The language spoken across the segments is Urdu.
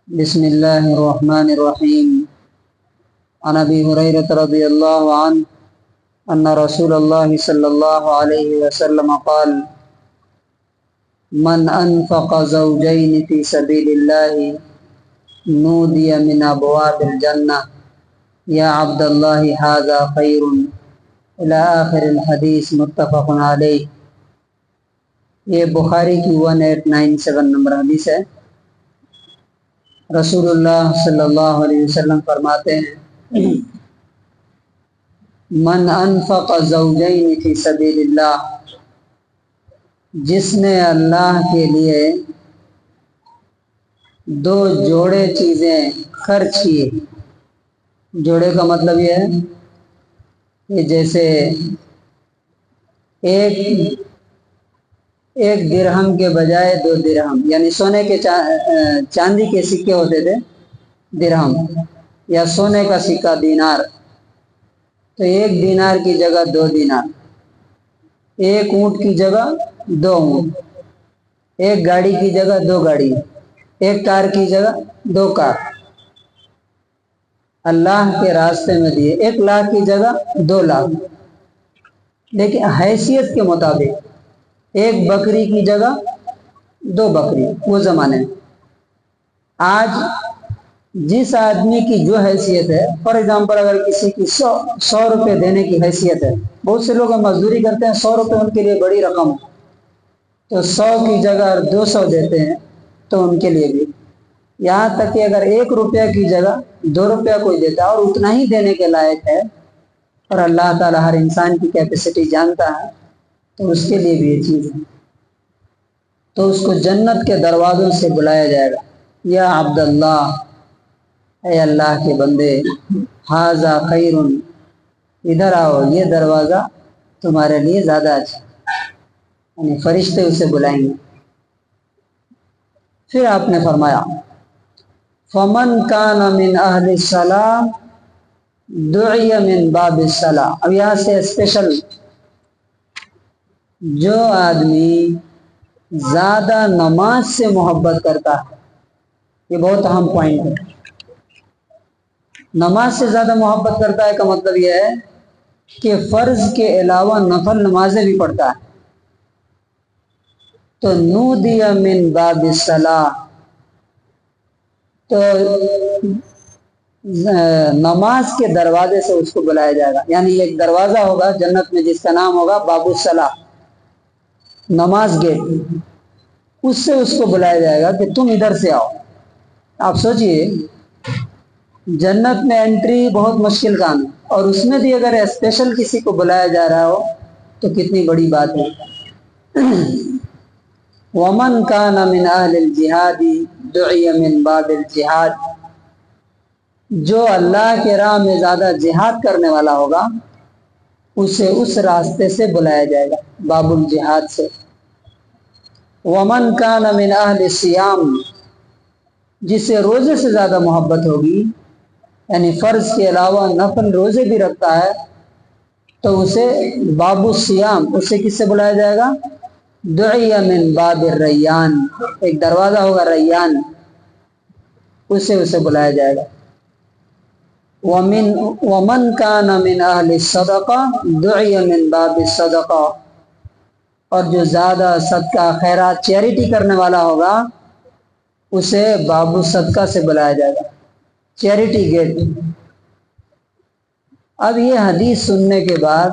بسم الله الرحمن الرحيم. عن أبي هريرة رضي الله عنه أن رسول الله صلى الله عليه وسلم قال: من أنفق زوجين في سبيل الله نودي من أبواب الجنة يا عبد الله هذا خير إلى آخر الحديث متفق عليه. یہ بخاری کی 1897 نمبر حدیث ہے. رسول اللہ صلی اللہ علیہ وسلم فرماتے ہیں: من انفق زوجین فی سبیل اللہ، جس نے اللہ کے لیے دو جوڑے چیزیں خرچ کیے. جوڑے کا مطلب یہ ہے کہ جیسے ایک درہم کے بجائے 2 درہم، یعنی سونے کے چاندی کے سکے ہوتے تھے درہم، یا سونے کا سکہ دینار، تو 1 دینار کی جگہ 2 دینار، 1 اونٹ کی جگہ 2 اونٹ، 1 گاڑی کی جگہ 2 گاڑی، 1 کار کی جگہ 2 کار اللہ کے راستے میں دیے. 1 لاکھ کی جگہ 2 لاکھ، لیکن حیثیت کے مطابق 1 بکری کی جگہ 2 بکری. وہ زمانے میں آج جس آدمی کی جو حیثیت ہے، فار ایگزامپل اگر کسی کی 100 روپے دینے کی حیثیت ہے، بہت سے لوگ مزدوری کرتے ہیں، 100 روپے ان کے لیے بڑی رقم ہے، تو 100 کی جگہ 200 دیتے ہیں تو ان کے لیے بھی. یہاں تک کہ اگر 1 روپیہ کی جگہ 2 روپیہ کوئی دیتا ہے اور اتنا ہی دینے کے لائق ہے، اور اللہ تعالیٰ ہر انسان کی کیپیسٹی جانتا ہے، تو اس کے لیے بھی یہ چیز ہے. تو اس کو جنت کے دروازوں سے بلایا جائے گا: یا عبداللہ، اے اللہ کے بندے، ھذا خیر، ادھر آؤ، یہ دروازہ تمہارے لیے زیادہ اچھا. یعنی فرشتے اسے بلائیں گے. پھر آپ نے فرمایا: فمن کان من اہل الصلاۃ دعی من باب الصلاۃ. اب یہاں سے اسپیشل، جو آدمی زیادہ نماز سے محبت کرتا ہے، یہ بہت اہم پوائنٹ ہے. نماز سے زیادہ محبت کرتا ہے کا مطلب یہ ہے کہ فرض کے علاوہ نفل نمازیں بھی پڑھتا ہے. تو نودی من باب الصلاۃ، تو نماز کے دروازے سے اس کو بلایا جائے گا. یعنی ایک دروازہ ہوگا جنت میں جس کا نام ہوگا باب الصلاۃ، نماز گیٹ. اس سے اس کو بلایا جائے گا کہ تم ادھر سے آؤ. آپ سوچئے، جنت میں انٹری بہت مشکل کام ہے، اور اس میں بھی اگر اسپیشل کسی کو بلایا جا رہا ہو تو کتنی بڑی بات ہے. ومن کان من اہل الجہاد دعی من باب الجہاد، جو اللہ کے راہ میں زیادہ جہاد کرنے والا ہوگا اسے اس راستے سے بلایا جائے گا، باب الجہاد سے. ومن کان من اہل الصیام، جسے روزے سے زیادہ محبت ہوگی، یعنی فرض کے علاوہ نفل روزے بھی رکھتا ہے، تو اسے باب الصیام، اسے کس سے بلایا جائے گا؟ دعی من باب الریان، ایک دروازہ ہوگا ریان، اسے بلایا جائے گا. ومن کان من اہل الصدقہ دعی من باب الصدقہ، اور جو زیادہ صدقہ خیرات چیریٹی کرنے والا ہوگا اسے باب الصدقہ سے بلایا جائے گا، چیریٹی گیٹ. اب یہ حدیث سننے کے بعد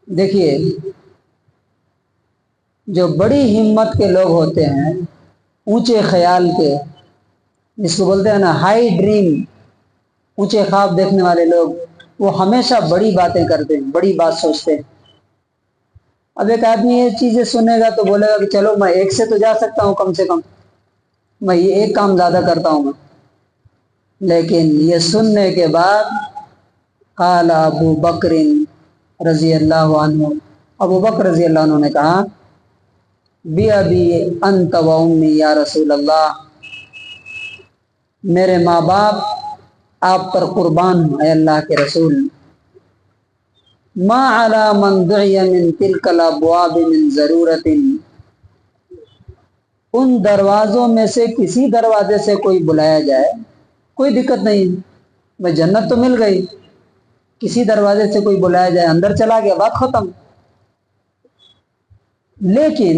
دیکھیے، جو بڑی ہمت کے لوگ ہوتے ہیں، اونچے خیال کے، جس کو بولتے ہیں نا ہائی ڈریم، اونچے خواب دیکھنے والے لوگ، وہ ہمیشہ بڑی باتیں کرتے ہیں، بڑی بات سوچتے ہیں. اب ایک آدمی یہ چیزیں سنے گا تو بولے گا کہ چلو میں 1 سے تو جا سکتا ہوں، کم سے کم میں یہ 1 کام زیادہ کرتا ہوں میں. لیکن یہ سننے کے بعد قال ابو بکر رضی اللہ عنہ، ابو بکر رضی اللہ عنہ نے کہا: بِأَبِي أَنْتَ وَأُمِّي یا رسول اللہ، میرے ماں باپ آپ پر قربان ہوں اے اللہ کے رسول. ما علی من دعی من تلک الابواب من ضرورت، ان دروازوں میں سے کسی دروازے سے کوئی بلایا جائے کوئی دقت نہیں، میں جنت تو مل گئی، کسی دروازے سے کوئی بلایا جائے اندر چلا گیا، بات ختم۔ لیکن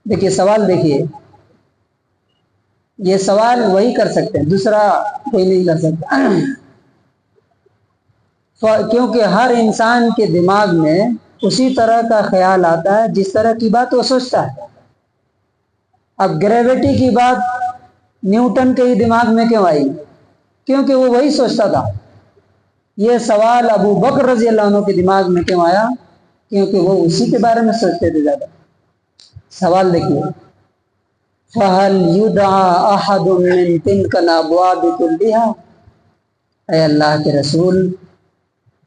دیکھیے سوال، دیکھیے یہ سوال وہی کر سکتے ہیں، دوسرا کوئی نہیں کر سکتا، کیونکہ ہر انسان کے دماغ میں اسی طرح کا خیال آتا ہے جس طرح کی بات وہ سوچتا ہے۔ اب گریویٹی کی بات نیوٹن کے ہی دماغ میں کیوں آئی؟ کیونکہ وہ وہی سوچتا تھا۔ یہ سوال ابو بکر رضی اللہ عنہ کے دماغ میں کیوں آیا؟ کیونکہ وہ اسی کے بارے میں سوچتے تھے زیادہ۔ سوال دیکھیے، فَهَلْ يُدْعَى أَحَدٌ مِّن تِلْكَ الْأَبْوَابِ كُلِّهَا، اے اللہ کے رسول،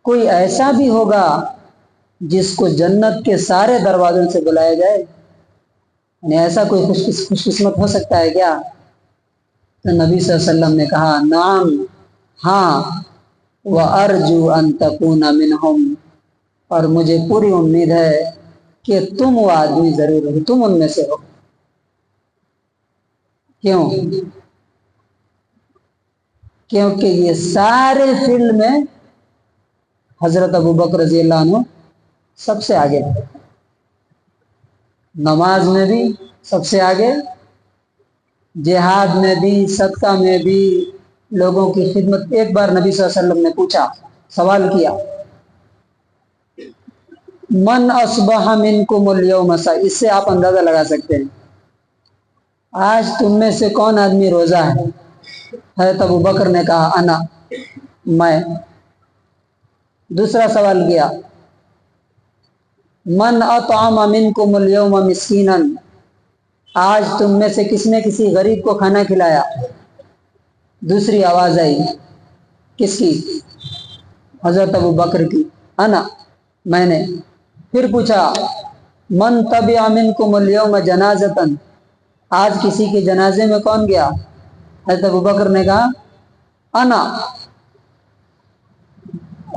کوئی ایسا بھی ہوگا جس کو جنت کے سارے دروازوں سے بلایا جائے؟ یعنی ایسا کوئی خوش قسمت ہو سکتا ہے کیا؟ تو نبی صلی اللہ علیہ وسلم نے کہا نعم، ہاں، وَأَرْجُو أَن تَكُونَ مِنْهُمْ، اور مجھے پوری امید ہے کہ تم وہ آدمی ضرور ہو، تم ان میں سے ہو۔ کیوں؟ کیونکہ یہ سارے فیلڈ میں حضرت ابو بکر رضی اللہ عنہ سب سے آگے تھے، نماز میں بھی سب سے آگے، جہاد میں بھی، صدقہ میں بھی، لوگوں کی خدمت۔ ایک بار نبی صلی اللہ علیہ وسلم نے پوچھا، سوال کیا، من اصبح منکم اليوم صائما، اس سے آپ اندازہ لگا سکتے ہیں آج تم میں سے کون آدمی روزہ ہے؟ حضرت ابو بکر نے کہا انا، میں۔ دوسرا سوال کیا، من اطعم منکم اليوم مسکینا، آج تم میں سے کس نے کسی غریب کو کھانا کھلایا؟ دوسری آواز آئی، کس کی؟ حضرت ابو بکر کی، انا، میں نے۔ پھر پوچھا، من تبع منکم اليوم جنازۃ، آج کسی کے جنازے میں کون گیا؟ حضرت ابو بکر نے کہا انا۔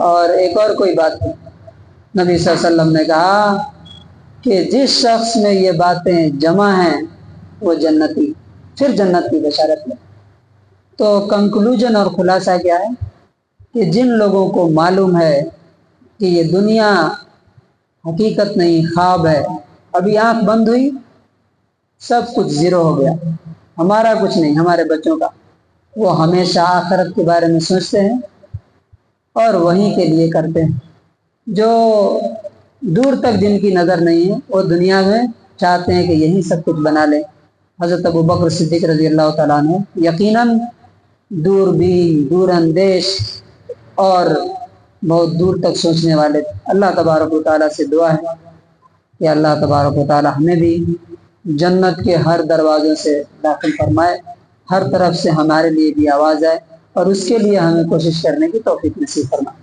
اور ایک اور کوئی بات ہے، نبی صلی اللہ علیہ وسلم نے کہا کہ جس شخص میں یہ باتیں جمع ہیں وہ جنتی، پھر جنت کی بشارت ہے۔ تو کنکلوژن اور خلاصہ کیا ہے کہ جن لوگوں کو معلوم ہے کہ یہ دنیا حقیقت نہیں، خواب ہے، ابھی آنکھ بند ہوئی سب کچھ زیرو ہو گیا، ہمارا کچھ نہیں، ہمارے بچوں کا، وہ ہمیشہ آخرت کے بارے میں سوچتے ہیں اور وہیں کے لیے کرتے ہیں۔ جو دور تک جن کی نظر نہیں ہے وہ دنیا میں چاہتے ہیں کہ یہی سب کچھ بنا لیں۔ حضرت ابو بکر صدیق رضی اللہ تعالیٰ عنہ یقیناً دوربین، دور اندیش اور بہت دور تک سوچنے والے تھے۔ اللہ تبارک و تعالیٰ سے دعا ہے کہ اللہ تبارک و تعالیٰ ہمیں بھی جنت کے ہر دروازوں سے داخل فرمائے، ہر طرف سے ہمارے لیے بھی آواز آئے، اور اس کے لیے ہمیں کوشش کرنے کی توفیق نصیب فرمائے۔